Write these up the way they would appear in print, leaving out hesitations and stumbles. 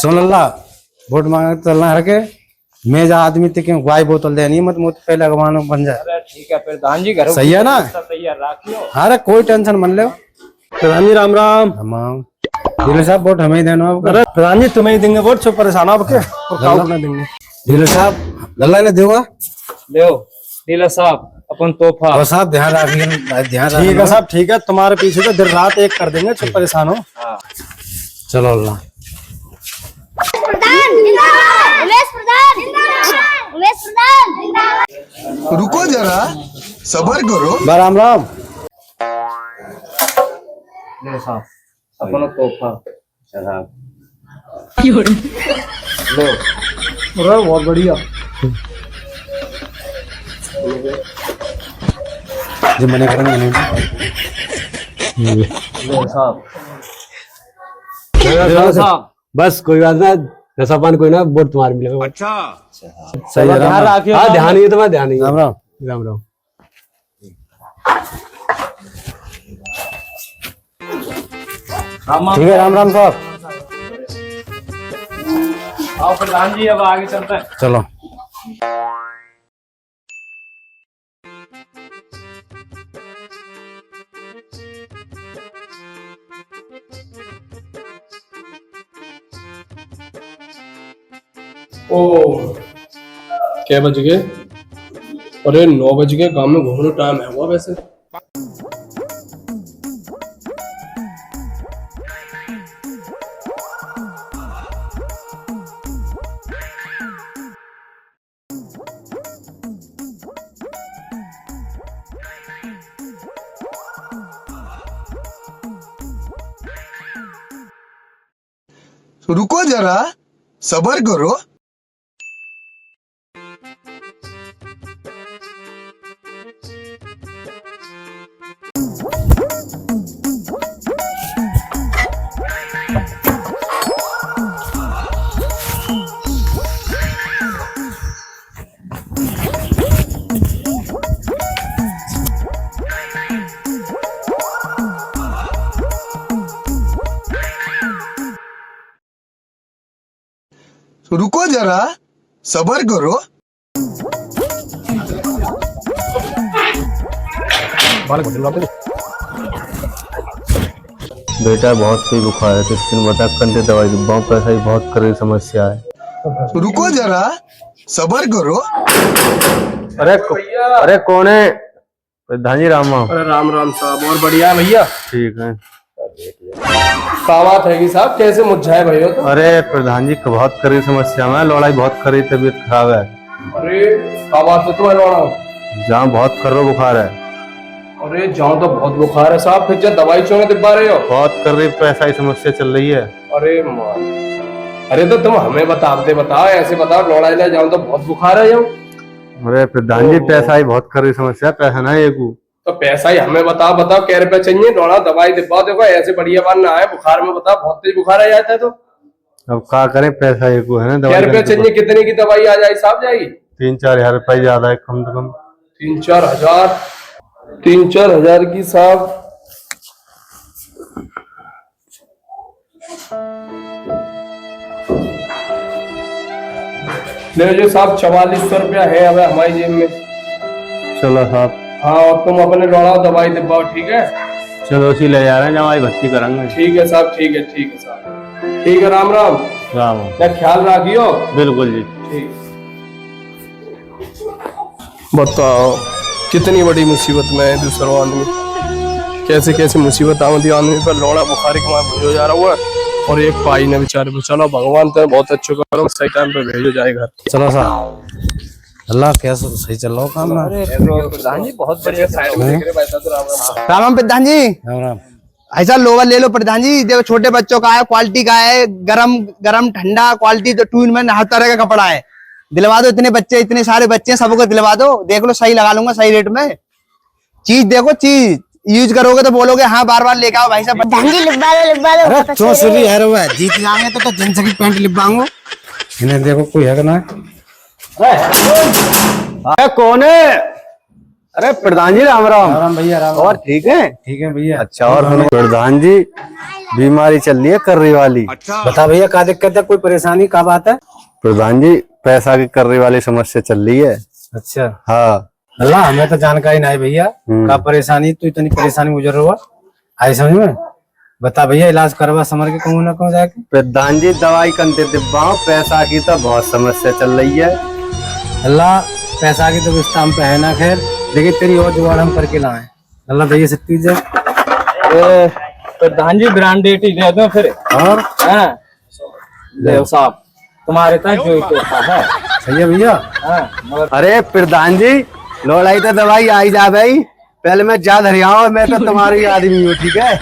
सुन अल्लाह vote मांग चलना हर के मैं जा आदमी ते क्यों गाय बोतल देनी मत मुझ पहले अगवान बन जाए। अरे ठीक है प्रधान जी, घर सही है ना? तैयार रखियो। अरे कोई टेंशन मन लो। प्रधान जी राम राम। दिल साहब वोट हमें ही देना आपको। अरे प्रधान जी तुम्हें ही देंगे वोट, सब परेशान हो आपके और देंगे। दिल साहब लल्ला ने दूंगा। ले डीलर साहब अपन तोहफा। और साहब ध्यान रखिए, ध्यान ठीक है साहब, ठीक है, तुम्हारे पीछे तो दिन रात एक कर देंगे, सब परेशान हो। हाँ चलो अल्लाह। रुको जरा, सबर करो। राम राम। ले साहब अपन तोहफा। लो अरे बहुत बढ़िया। जो मने करेंगे नहीं। लो साहब। साहब बस कोई बात ना, नशा पान कोई ना, वोट तुम्हारे मिलेगा। अच्छा सही है। ध्यान रखियो। हाँ ध्यान ही है तुम्हारा, ध्यान ही है। राम राम। राम राम। ठीक है राम राम साहब। आओ प्रधान जी, अब आगे चलते हैं। चलो ओ क्या बज गए? अरे 9 बज गए, गांव में घूमने टाइम है हुआ वैसे। रुको जरा, सबर करो। रुको जरा, सबर करो। बेटा बहुत तेज बुखार है, तो इसकी बता कंधे दवाई दिलवाऊं, पैसा ही बहुत कड़ी समस्या है। रुको जरा, सबर करो। अरे कौन है? प्रधान जी राम राम। अरे राम राम साहब, और बढ़िया भैया। ठीक है। क्या बात है साहब, कैसे मुरझाए भाई हो तो? अरे प्रधान जी बहुत कड़ी समस्या में, लड़ाई बहुत कड़ी, तबीयत खराब है। अरे क्या बात है तुम्हें लौड़ा? जहाँ बहुत करो बुखार है। अरे जाऊं तो बहुत बुखार है साहब, फिर जब दवाई क्यों नहीं दिलवा रहे हो? बहुत कर रही, पैसा ही समस्या चल रही है। अरे मान, अरे तो तुम हमें बताओ, ऐसे बताओ लौड़ा ले जाऊं तो बहुत बुखार है जाऊं। अरे प्रधान जी पैसा ही बहुत कड़ी समस्या, पैसा ना एक तो पैसा ही हमें बताओ क्या रुपया चाहिए? लौड़ा दवाई दिलवाओ, देखो ऐसे बढ़िया बात ना है, बुखार में बताओ, बहुत तेज बुखार आ जाता है तो अब क्या करें, पैसा एक है ना। क्या रुपया चाहिए? कितने की दवाई आ जाएगी साहब? जाएगी 3-4 हजार रुपये ज्यादा है, कम से कम 3-4 हजार। 3-4 हजार की साहब? ले जो साहब 4400 रुपया है अब हमारी जेब में। चलो साहब। हाँ, और तुम अपने लौड़ा दवाई दिलवाओ, ठीक है? चलो उसी ले जा रहे हैं, जमाई भर्ती करेंगे। ठीक है साहब, ठीक है साहब, ठीक है। राम राम। राम क्या ख्याल रखियो। बिल्कुल जी। ठीक। बताओ कितनी बड़ी मुसीबत में है दूसरा आदमी, कैसे कैसे मुसीबत आमदी आदमी पर। लौड़ा बुखारी के वहां भेजो जा रहा हुआ और एक पाई ने बेचारे को। चलो भगवान तो बहुत अच्छे करो, सही टाइम पे भेजो जाए घर। चलो साहब। अल्लाह कैसे सही चल रहा हो काम ना। प्रधान जी बहुत बढ़िया। साइड में देख रहे भाई साहब। राम राम। राम राम प्रधान जी। राम राम। ऐसा लोवर ले लो प्रधान जी, देखो छोटे बच्चों का है, क्वालिटी का है, गरम गरम ठंडा क्वालिटी, तो 2 in 1 हर तरह का कपड़ा है। दिलवा दो, इतने बच्चे, इतने सारे बच्चे हैं, सबको दिलवा दो। देख लो, सही लगा लूंगा, सही रेट में। चीज देखो, चीज यूज करोगे तो बोलोगे हाँ बार बार लेके आओ भाई साहब। प्रधान जी लिखवा दो। अरे तो सुरी है रे, जीत जाएंगे तो जिंस की पैंट लिखवाऊंगा। इन्हें देखो कोई है ना। अरे कौन है? अरे प्रधान जी राम राम। राम भैया राम। और ठीक है? ठीक है भैया। अच्छा, और प्रधान जी बीमारी चल रही है कर्री वाली। बता भैया क्या दिक्कत है, कोई परेशानी क्या बात है? प्रधान जी पैसा की कर्री वाली समस्या चल रही है। अच्छा। हाँ अल्लाह हमें तो जानकारी नहीं भैया, क्या परेशानी, तू इतनी परेशानी गुजर रहा आई समझ में? बता भैया, इलाज करवा समझ के कहूँ ना कहूँ जाके। प्रधान जी दवाई कंते दिब्बाओ, पैसा की तो बहुत समस्या चल रही है। अल्लाह पैसा की तो विस्तार पे है ना, खैर लेकिन तेरी और जुगाड़ हम करके लाए। अल्लाह भैया सकती है। प्रधान जी ब्रांडेड ही दे दो फिर। और हाँ ले साहब, तुम्हारे तक जो तोहफा है। सही है भैया। हाँ अरे प्रधान जी लोड़ाई तो दवाई आई जा भाई, पहले मैं जा धरियाओ, मैं तो तुम्हारी आदमी हूँ, ठीक है?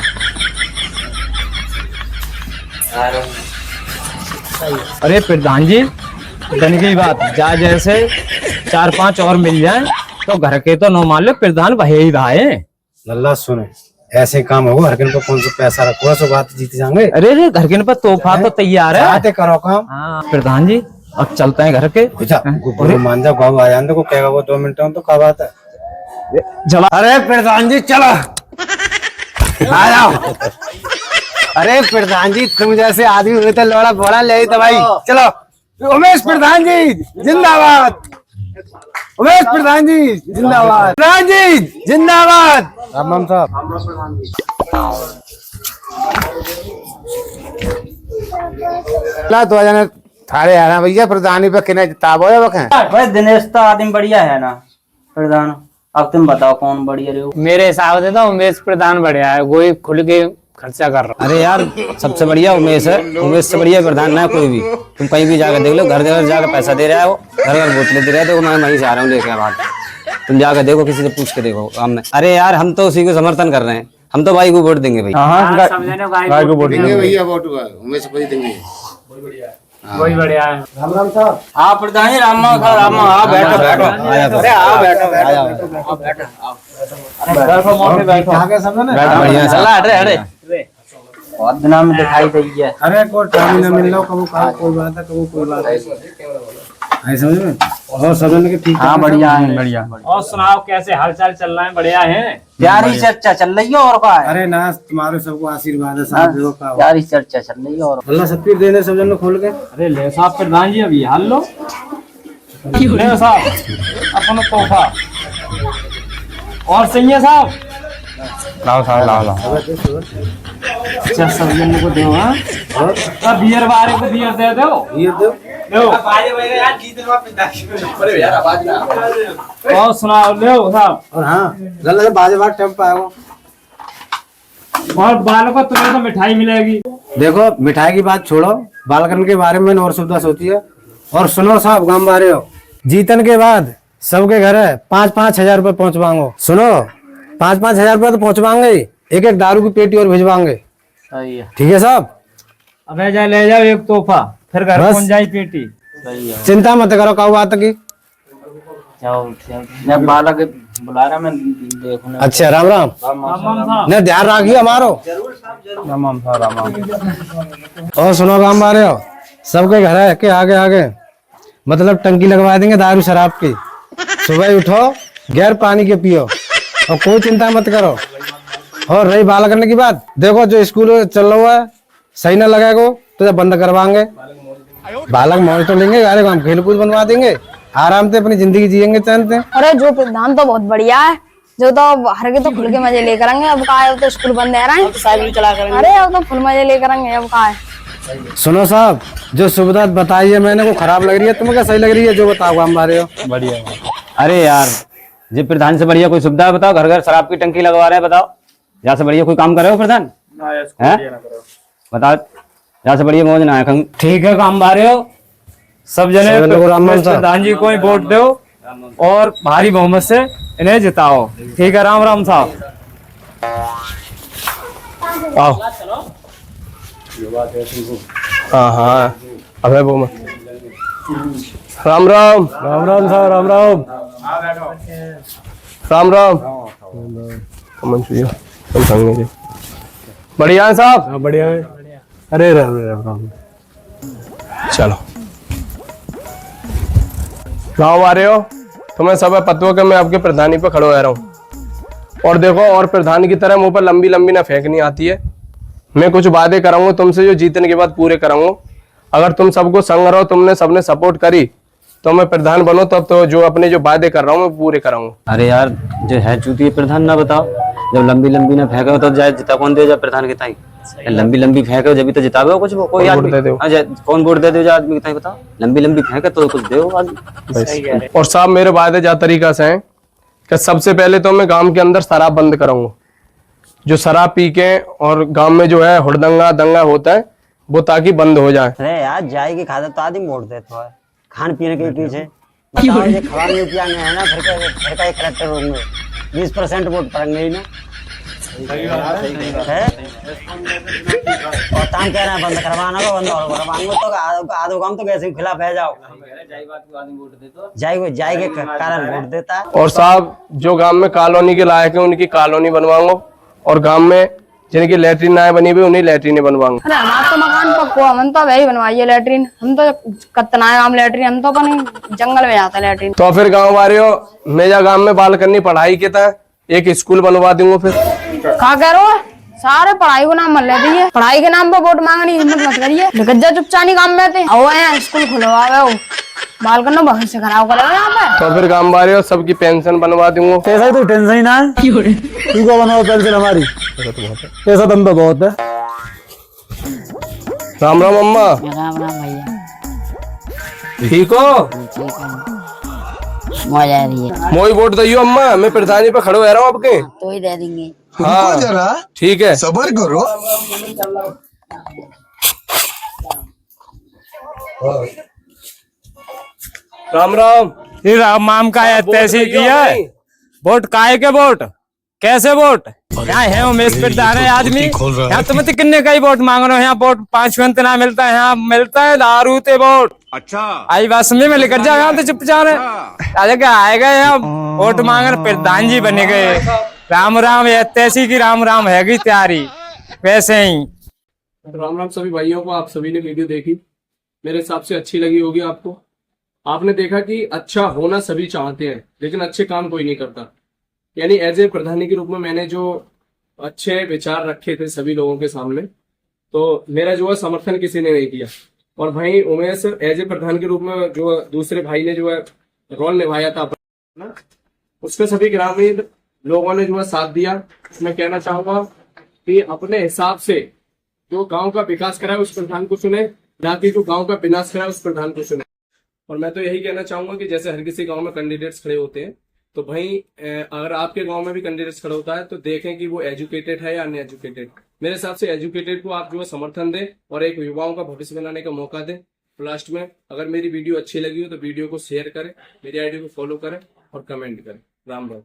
अरे प्रधान जी धन की बात जा, जैसे 4-5 और मिल जाए तो घर के तो नो मान लो प्रधान वही ही रहा है। अल्लाह सुने, ऐसे काम हो हर किन को कौन सा पैसा रखो, सो बात जीत जाएंगे। अरे रे घर के पर तोहफा तो तैयार है। आते करो काम। हाँ प्रधान जी अब चलते हैं घर के। मान जा गाँव आ जाने को कहेगा वो 2 मिनट में, तो क्या बात है? जवाब। अरे प्रधान जी चलो आ जाओ। अरे प्रधान जी तुम जैसे आदमी हुए तो लोड़ा बोड़ा ले दवाई, चलो। उमेश प्रधान जी जिंदाबाद, उमेश प्रधान जी जिंदाबाद, प्रधान जी जिंदाबाद। राम राम साहब। तो आ जाना थारे आना भैया, प्रधानी पे किने जिताब हो भाई दिनेश तो आदमी बढ़िया है ना प्रधान, अब तुम बताओ कौन बढ़िया रहे हो? मेरे हिसाब से तो उमेश प्रधान बढ़िया है, कोई खुल के खर्चा कर रहा। अरे यार सबसे बढ़िया उमेश है, उमेश से बढ़िया प्रधान ना कोई भी। तुम कहीं भी जाकर देख लो, घर घर जाकर पैसा दे रहा है वो, घर घर बोतलें दे रहा है, तो मैं वहीं से आ रहा हूँ लेके बाहर। तुम जाकर देखो, किसी से पूछ के देखो। हमने अरे यार हम तो उसी को समर्थन कर रहे हैं, हम तो भाई को वोट देंगे भाई। गाय को वोट देंगे भैया, वोट उमेश को ही देंगे। वही बढ़िया है। राम राम साहब। हाँ प्रधान जी राम राम आओ बैठो बैठो। अरे आओ बैठो बैठो। आगे समझो ना। बढ़िया चला हटे हटे, बहुत दिनों में दिखाई दी है। अरे कोई टाइम ना मिल लो, कबो कोई बात है, कबो कोई बात है, आई समझ में? और समझने के ठीक है। हाँ बढ़िया है बढ़िया। और सुनाओ कैसे हालचाल चल रहा है? बढ़िया है, प्यारी चर्चा चल रही है। और का है? अरे ना तुम्हारे सबको आशीर्वाद है साहब, जो का प्यारी चर्चा चल रही है। और अल्लाह सत्वीर देने सब जन खोल के। अरे ले साहब प्रधान जी अभी हाल लो ले साहब अपना तोहफा। और सही है साहब, लाओ साहब लाओ। अच्छा सब जन को दो। हाँ बियर वाले को बियर दे दो। ये दो और सुनाओ ले साहब। और हाँ लल्ला से बाजे बात टाइम पाएगा। और बालों को तुम्हें तो मिठाई मिलेगी। देखो मिठाई की बात छोड़ो, बालकन के बारे में और सुविधा होती है। और सुनो साहब, गांव बारे हो जीतन के बाद सबके घर है 5-5 हजार रुपए पहुंचवाओ। सुनो 5-5 हजार रुपए तो पहुंचवाएंगे, एक दारू की पेटी और भिजवाएंगे। सही है। ठीक है साहब? अब जा ले जाओ एक तोहफा, फिर घर बस। पहुंच जाए पेटी। सही है। चिंता मत करो, काऊ बात की। मैं बालक बुला रहा, मैं देखूं। अच्छा राम राम। ने ध्यान रखिए हमारो। और सुनो गांव बारे हो सबके घर है के आगे आगे मतलब टंकी लगवा देंगे दारू शराब की। सुबह उठो गैर पानी के पियो और कोई चिंता मत करो। और रही बाल करने की बात, देखो जो स्कूल चल रहा है सही ना लगेगा तो जब बंद करवाएंगे। बालक मौज तो लेंगे, अरे हम खेल कूद बनवा देंगे, आराम से अपनी जिंदगी जियेंगे चलते। अरे जो प्रधान तो बहुत बढ़िया है, जो तो हर के तो खुल के मजे लेकर आएंगे। अब कहा है, अब तो स्कूल बंद है रहा है, साइकिल चला करेंगे। अरे अब तो फुल मजे लेकर आएंगे। अब कहा है सुनो साहब, जो सुविधा बताई है मैंने वो खराब लग रही है, तुम्हें क्या सही लग रही है? जो बताओ हम बारे हो। बढ़िया। अरे यार जी प्रधान से बढ़िया कोई सुविधा बताओ, घर घर शराब की टंकी लगवा रहे हैं, बताओ यहाँ से बढ़िया कोई काम करे हो प्रधान? बताओ यहाँ से बढ़िया मौज ना है। ठीक है काम बारे हो सब जने प्रधान जी को ही वोट दो और भारी बहुमत से इन्हें जिताओ। ठीक है राम राम साहब। आओ। हाँ हाँ अबे वो राम राम। राम राम साहब, राम राम। राम राम। अमन सुइया हम संगे जी बढ़िया है साहब। हाँ बढ़िया है। अरे राम राम राम। चलो गाँव आ रहे हो तुम्हें सब पता हो कि मैं आपके प्रधानी पे खड़ो रह रहा हूँ। और देखो, और प्रधान की तरह मुंह पर लंबी लंबी ना फेंकनी आती है। मैं कुछ वादे कराऊंगा तुमसे जो जीतने के बाद पूरे कराऊंगा। अगर तुम सबको संग रहो, तुमने सबने सपोर्ट करी तो मैं प्रधान बनो, तब तो जो अपने जो वादे कर रहा हूँ मैं पूरे कराऊंगा। अरे यार जो है चूती प्रधान ना बताओ, जब लंबी लंबी ना फेंको तो जाए जिता कौन दे जा प्रधान के ताई। लंबी लंबी फेंको जब तो जितावे कुछ कोई आदमी दे दो। कौन वोट दे दो आदमी के ताई बताओ। लंबी लंबी फेंके तो कुछ दो आदमी। और साहब मेरे वादे जा तरीका से हैं कि सबसे पहले तो मैं गांव के अंदर शराब बंद कराऊंगा। जो शराब पी के और गांव में जो है हुड़दंगा दंगा होता है वो ताकि बंद हो जाए। अरे यार जाएगी खाता तो आदमी वोट देता है खान पीने के पीछे। बताओ ये खबर यूपी में है ना, फिर का कलेक्टर होंगे 20% वोट पड़ेंगे ही ना। है और ताम कह रहे हैं बंद करवाना को, बंद और करवाएंगे तो आधो काम तो कैसे खिलाफ है। जाओ जाएगे कारण वोट देता है। और साहब जो गांव में कॉलोनी के लायक है उनकी कॉलोनी बनवाऊंगा, और गांव में जिनकी लैट्रिन ना बनी हुई उन्हीं लैट्रिन बनवाऊंगा। अरे हमारा तो मकान पक्को, हम तो वही बनवाइए लैट्रिन। हम तो कतना है हम लैट्रिन, हम तो अपने जंगल में जाता है लैट्रिन। तो फिर गांव वाले हो, मेजा गांव में बाल करनी पढ़ाई के था एक स्कूल बनवा दूंगा। फिर क्या कह रहे हो? सारे पढ़ाई को नाम मत ले दिए, पढ़ाई के नाम पे वोट मांगने की हिम्मत मत करिए। गज्जा चुपचानी काम में थे और यहाँ स्कूल खुलवावे हो, बाल करना भविष्य खराब करेगा यहाँ पे। तो फिर गांव वाले हो सबकी पेंशन बनवा दूंगा। ऐसा ही तो टेंशन ही ना है, तू को बनाओ पेंशन हमारी, ऐसा दम तो बहुत है। राम राम अम्मा। राम राम भैया, ठीक हो? मजा आ रही है। मोई वोट दियो अम्मा, मैं प्रधानी पे खड़ो रह रहा हूँ आपके। तो ही दे देंगे। हाँ रुको जरा, ठीक है, सबर करो। राम राम। ये राम का है तैसी किया है। वोट काहे के वोट कैसे वोट यहाँ है उमेश प्रधान है आदमी। यहाँ तुम तो किन्ने का ही वोट मांग रहे हो। यहाँ वोट 5 ना मिलता है, यहाँ मिलता है दारू ते वोट। अच्छा आई बात समझ में लेकर जाओ। यहाँ तो चुपचाप है क्या आएगा यहाँ वोट मांगने प्रधान जी बने गए। राम राम है तैसी की राम राम हैगी तैयारी वैसे ही। राम राम सभी भाइयों को। आप सभी ने वीडियो देखी, मेरे हिसाब से अच्छी लगी होगी आपको। आपने देखा कि अच्छा होना सभी चाहते हैं लेकिन अच्छे काम कोई नहीं करता। यानी एज ए प्रधानी के रूप में मैंने जो अच्छे विचार रखे थे सभी लोगों के सामने, तो मेरा जो है समर्थन किसी ने नहीं किया। और भाई उमेश एज ए प्रधान के रूप में जो दूसरे भाई ने जो है रोल निभाया था ना, उसके सभी ग्रामीण लोगों ने जो है साथ दिया। मैं कहना चाहूंगा कि अपने हिसाब से जो गांव का विकास कराए उस प्रधान को चुने, ना कि जो गांव का विनाश कराए उस प्रधान को चुने। और मैं तो यही कहना चाहूंगा कि जैसे हर किसी गांव में कैंडिडेट्स खड़े होते हैं, तो भाई अगर आपके गांव में भी कैंडिडेट्स खड़ा होता है तो देखें कि वो एजुकेटेड है या अनएजुकेटेड। मेरे हिसाब से एजुकेटेड को आप जो है समर्थन दें और एक युवाओं का भविष्य बनाने का मौका दें। लास्ट में अगर मेरी वीडियो अच्छी लगी हो तो वीडियो को शेयर करें, मेरी आईडी को फॉलो करें और कमेंट करें। राम राम।